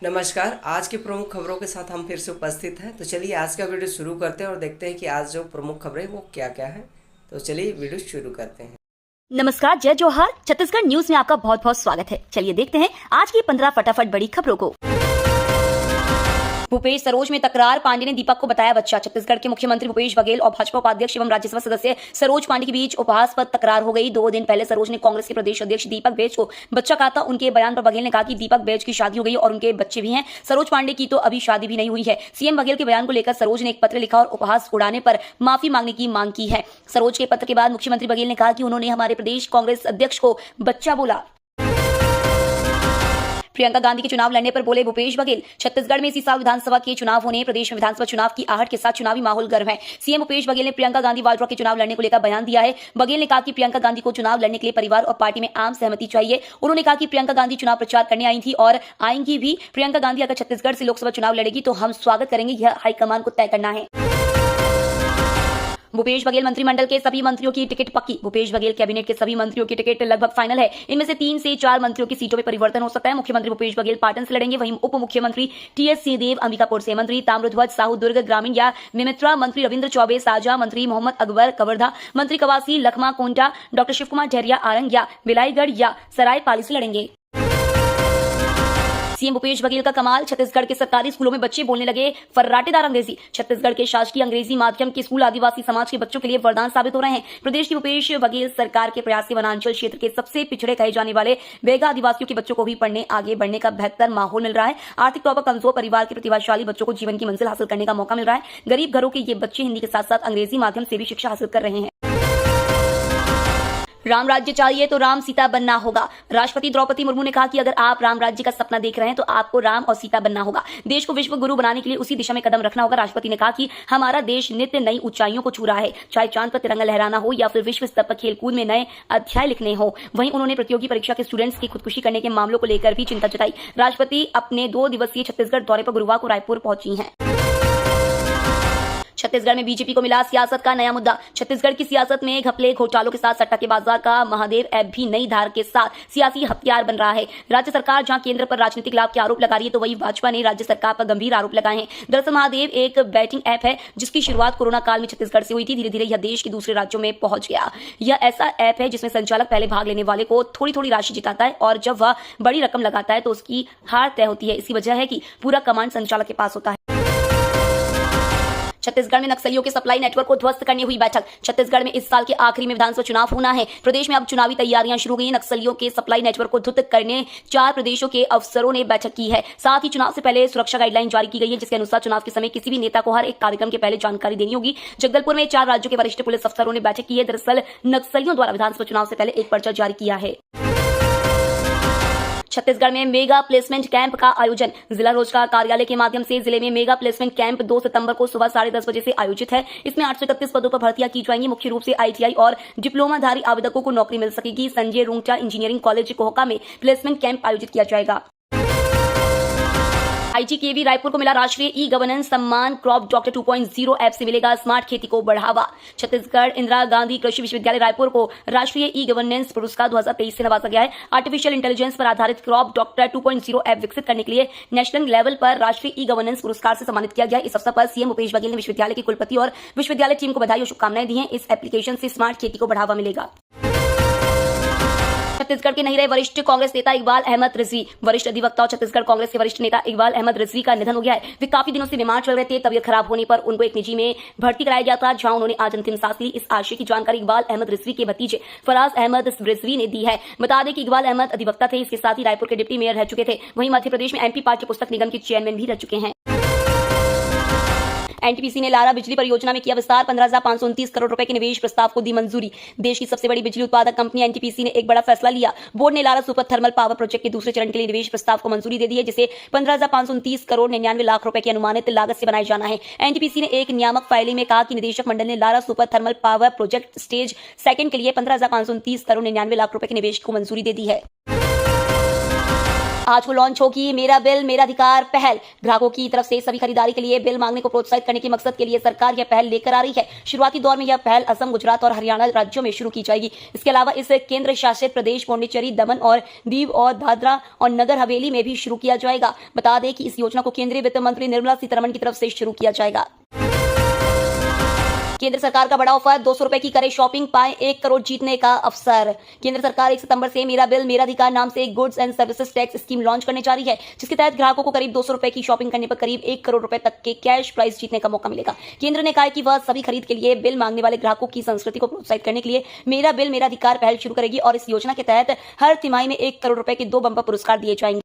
नमस्कार। आज की प्रमुख खबरों के साथ हम फिर से उपस्थित हैं। तो चलिए आज का वीडियो शुरू करते हैं और देखते हैं कि आज जो प्रमुख खबरें वो क्या क्या है। तो चलिए वीडियो शुरू करते हैं। नमस्कार, जय जोहार। छत्तीसगढ़ न्यूज में आपका बहुत बहुत स्वागत है। चलिए देखते हैं आज की 15 फटाफट बड़ी खबरों को। भूपेश सरोज में तकरार, पांडे ने दीपक को बताया बच्चा। छत्तीसगढ़ के मुख्यमंत्री भूपेश बघेल और भाजपा उपाध्यक्ष एवं राज्यसभा सदस्य सरोज पांडे के बीच उपहास पर तकरार हो गई। 2 दिन पहले सरोज ने कांग्रेस के प्रदेश अध्यक्ष दीपक बैज को बच्चा कहा था। उनके बयान पर बघेल ने कहा कि दीपक बैज की शादी हो गई और उनके बच्चे भी हैं। सरोज पांडे की तो अभी शादी भी नहीं हुई है। सीएम बघेल के बयान को लेकर सरोज ने एक पत्र लिखा और उपहास उड़ाने पर माफी मांगने की मांग की है। सरोज के पत्र के बाद मुख्यमंत्री बघेल ने कहा कि उन्होंने हमारे प्रदेश कांग्रेस अध्यक्ष को बच्चा बोला। प्रियंका गांधी के चुनाव लड़ने पर बोले भूपेश बघेल, छत्तीसगढ़ में इसी साल विधानसभा के चुनाव होने, प्रदेश में विधानसभा चुनाव की आहट के साथ चुनावी माहौल गर्म है। सीएम भूपेश बघेल ने प्रियंका गांधी वाड्रा के चुनाव लड़ने को लेकर बयान दिया है। बघेल ने कहा कि प्रियंका गांधी को चुनाव लड़ने के लिए परिवार और पार्टी में आम सहमति चाहिए। उन्होंने कहा कि प्रियंका गांधी चुनाव प्रचार करने आई थी और आएंगी भी। प्रियंका गांधी अगर छत्तीसगढ़ से लोकसभा चुनाव लड़ेगी तो हम स्वागत करेंगे, यह हाईकमान को तय करना है। भूपेश बघेल मंत्रिमंडल के सभी मंत्रियों की टिकट पक्की। भूपेश बघेल कैबिनेट के सभी मंत्रियों की टिकट लगभग फाइनल है। इनमें से 3 से 4 मंत्रियों की सीटों में परिवर्तन हो सकता है। मुख्यमंत्री भूपेश बघेल पाटन से लड़ेंगे, वहीं उप मुख्यमंत्री टीएस सिंहदेव अंबिकापुर से, मंत्री ताम्रध्वज साहू दुर्ग ग्रामीण या मिमित्रा, मंत्री रविंद्र चौबे साजा, मंत्री मोहम्मद अकबर कवर्धा, मंत्री कवासी लखमा कोंटा, डॉक्टर शिव कुमार डहरिया आरंग या बिलाईगढ़ या सरायपाली से लड़ेंगे। सीएम भूपेश बघेल का कमाल, छत्तीसगढ़ के सरकारी स्कूलों में बच्चे बोलने लगे फर्राटेदार अंग्रेजी। छत्तीसगढ़ के शासकीय अंग्रेजी माध्यम के स्कूल आदिवासी समाज के बच्चों के लिए वरदान साबित हो रहे हैं। प्रदेश की भूपेश बघेल सरकार के प्रयास से वनांचल क्षेत्र के सबसे पिछड़े कहे जाने वाले बेगा आदिवासियों के बच्चों को भी पढ़ने आगे बढ़ने का बेहतर माहौल मिल रहा है। आर्थिक तौर पर कमजोर परिवार के प्रतिभाशाली बच्चों को जीवन की मंजिल हासिल करने का मौका मिल रहा है। गरीब घरों के ये बच्चे हिंदी के साथ साथ अंग्रेजी माध्यम से भी शिक्षा हासिल कर रहे हैं। राम राज्य चाहिए तो राम सीता बनना होगा। राष्ट्रपति द्रौपदी मुर्मू ने कहा कि अगर आप राम राज्य का सपना देख रहे हैं तो आपको राम और सीता बनना होगा। देश को विश्व गुरु बनाने के लिए उसी दिशा में कदम रखना होगा। राष्ट्रपति ने कहा कि हमारा देश नित्य नई ऊंचाइयों को छू रहा है, चाहे चांद पर तिरंगा लहराना हो या फिर विश्व स्तर पर खेलकूद में नए अध्याय लिखने हो। वहीं उन्होंने प्रतियोगी परीक्षा के स्टूडेंट्स की खुदकुशी करने के मामलों को लेकर भी चिंता जताई। राष्ट्रपति अपने 2 दिवसीय छत्तीसगढ़ दौरे पर गुरुवार को रायपुर पहुंची हैं। छत्तीसगढ़ में बीजेपी को मिला सियासत का नया मुद्दा। छत्तीसगढ़ की सियासत में घपले घोटालों के साथ सट्टा के बाजार का महादेव ऐप भी नई धार के साथ सियासी हथियार बन रहा है। राज्य सरकार जहां केंद्र पर राजनीतिक लाभ के आरोप लगा रही है तो वहीं भाजपा ने राज्य सरकार पर गंभीर आरोप लगाए हैं। दरअसल महादेव एक बैटिंग ऐप है जिसकी शुरुआत कोरोना काल में छत्तीसगढ़ से हुई थी। धीरे धीरे यह देश के दूसरे राज्यों में पहुंच गया। यह ऐसा ऐप है जिसमें संचालक पहले भाग लेने वाले को थोड़ी थोड़ी राशि जिताता है और जब वह बड़ी रकम लगाता है तो उसकी हार तय होती है। इसकी वजह है कि पूरा कमांड संचालक के पास होता है। छत्तीसगढ़ में नक्सलियों के सप्लाई नेटवर्क को ध्वस्त करने हुई बैठक। छत्तीसगढ़ में इस साल के आखिरी में विधानसभा चुनाव होना है। प्रदेश में अब चुनावी तैयारियां शुरू हुई। नक्सलियों के सप्लाई नेटवर्क को ध्वस्त करने 4 प्रदेशों के अफसरों ने बैठक की है। साथ ही चुनाव से पहले सुरक्षा गाइडलाइन जारी की गई है, जिसके अनुसार चुनाव के समय किसी भी नेता को हर एक कार्यक्रम के पहले जानकारी देनी होगी। जगदलपुर में 4 राज्यों के वरिष्ठ पुलिस अफसरों ने बैठक की है। दरअसल नक्सलियों द्वारा विधानसभा चुनाव से पहले एक पर्चा जारी किया है। छत्तीसगढ़ में मेगा प्लेसमेंट कैंप का आयोजन। जिला रोजगार कार्यालय के माध्यम से जिले में मेगा प्लेसमेंट कैंप 2 सितंबर को सुबह 10:30 बजे से आयोजित है। इसमें 831 पदों पर भर्तियां की जाएंगी। मुख्य रूप से आईटीआई और डिप्लोमाधारी आवेदकों को नौकरी मिल सकेगी। संजय रुंगटा इंजीनियरिंग कॉलेज कोहका में प्लेसमेंट कैंप आयोजित किया जाएगा। आईजीकेवी रायपुर को मिला राष्ट्रीय ई गवर्नेंस सम्मान। क्रॉप डॉक्टर 2.0 ऐप से मिलेगा स्मार्ट खेती को बढ़ावा। छत्तीसगढ़ इंदिरा गांधी कृषि विश्वविद्यालय रायपुर को राष्ट्रीय ई गवर्नेंस पुरस्कार 2023 से नवाजा गया है। आर्टिफिशियल इंटेलिजेंस पर आधारित क्रॉप डॉक्टर 2.0 ऐप विकसित करने के लिए नेशनल लेवल पर राष्ट्रीय ई गवर्नेंस पुरस्कार से सम्मानित किया गया। इस अवसर पर सीएम भूपेश बघेल ने विश्वविद्यालय के कुलपति और विश्वविद्यालय टीम को बधाई और शुभकामनाएं दी हैं। इस एप्लीकेशन से स्मार्ट खेती को बढ़ावा मिलेगा। छत्तीसगढ़ के नहीं रहे वरिष्ठ कांग्रेस नेता इकबाल अहमद रिजवी। वरिष्ठ अधिवक्ता और छत्तीसगढ़ कांग्रेस के वरिष्ठ नेता इकबाल अहमद रिजवी का निधन हो गया है। वे काफी दिनों से बीमार चल रहे थे। तबीयत खराब होने पर उनको एक निजी में भर्ती कराया गया था, जहां उन्होंने आज अंतिम सांस ली। इस आशय की जानकारी इकबाल अहमद रिजवी के भतीजे फराज अहमद रिजवी ने दी है। बता दें कि इकबाल अहमद अधिवक्ता थे, इसके साथ ही रायपुर के डिप्टी मेयर रह चुके थे। वहीं मध्य प्रदेश में एमपी पाठ्य पुस्तक निगम के चेयरमैन भी रह चुके हैं। एनटीपीसी ने लारा बिजली परियोजना में किया विस्तार। 15,529 करोड़ रुपए के निवेश प्रस्ताव को दी मंजूरी। देश की सबसे बड़ी बिजली उत्पादक कंपनी एनटीपीसी ने एक बड़ा फैसला लिया। बोर्ड ने Lara super thermal power project के दूसरे चरण के लिए निवेश प्रस्ताव को मंजूरी दे दी है, जिसे 15,529 करोड़ 99 लाख रुपए की अनुमानित लागत से बनाया जाना है। एनटीपीसी ने एक नियामक फाइलिंग में कहा कि निदेशक मंडल ने Lara super thermal power project stage 2 के लिए 15,529 करोड़ 99 लाख रुपए के निवेश को मंजूरी दे दी है। आज को लॉन्च होगी मेरा बिल मेरा अधिकार पहल। ग्राहकों की तरफ से सभी खरीदारी के लिए बिल मांगने को प्रोत्साहित करने के मकसद के लिए सरकार यह पहल लेकर आ रही है। शुरुआती दौर में यह पहल असम, गुजरात और हरियाणा राज्यों में शुरू की जाएगी। इसके अलावा इस केंद्र शासित प्रदेश पौंडीचेरी, दमन और दीव और दादरा और नगर हवेली में भी शुरू किया जाएगा। बता दें कि इस योजना को केंद्रीय वित्त मंत्री निर्मला सीतारमण की तरफ से शुरू किया जाएगा। केंद्र सरकार का बड़ा ऑफर, 200 रुपए की करें शॉपिंग, पाए 1 करोड़ जीतने का अवसर। केंद्र सरकार 1 सितंबर से मेरा बिल मेरा अधिकार नाम से goods and services tax scheme launch करने जा रही है, जिसके तहत ग्राहकों को करीब 200 रुपए की शॉपिंग करने पर करीब 1 करोड़ रुपए तक के कैश प्राइज जीतने का मौका मिलेगा। केंद्र ने कहा है कि वह सभी खरीद के लिए बिल मांगने वाले ग्राहकों की संस्कृति को प्रोत्साहित करने के लिए मेरा बिल मेरा अधिकार पहल शुरू करेगी और इस योजना के तहत हर तिमाही में 1 करोड़ रुपए के 2 बंपर पुरस्कार दिए जाएंगे।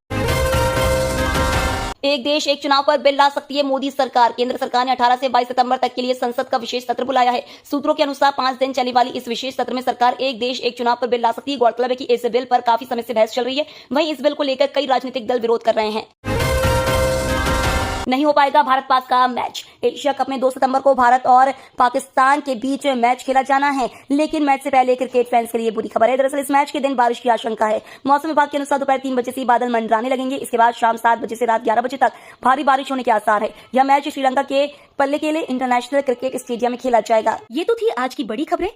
एक देश एक चुनाव पर बिल ला सकती है मोदी सरकार। केंद्र सरकार ने 18 से 22 सितंबर तक के लिए संसद का विशेष सत्र बुलाया है। सूत्रों के अनुसार 5 दिन चलने वाली इस विशेष सत्र में सरकार एक देश एक चुनाव पर बिल ला सकती है। गौरतलब है कि इस बिल पर काफी समय से बहस चल रही है। वहीं इस बिल को लेकर कई राजनीतिक दल विरोध कर रहे हैं। नहीं हो पाएगा भारत पाक का मैच। एशिया कप में 2 सितंबर को भारत और पाकिस्तान के बीच मैच खेला जाना है, लेकिन मैच से पहले क्रिकेट फैंस के लिए बुरी खबर है। दरअसल इस मैच के दिन बारिश की आशंका है। मौसम विभाग के अनुसार दोपहर 3 बजे से बादल मंडराने लगेंगे। इसके बाद शाम 7 बजे से रात 11 बजे तक भारी बारिश होने के आसार है। यह मैच श्रीलंका के पल्लेकेले इंटरनेशनल क्रिकेट स्टेडियम में खेला जाएगा। ये तो थी आज की बड़ी खबरें।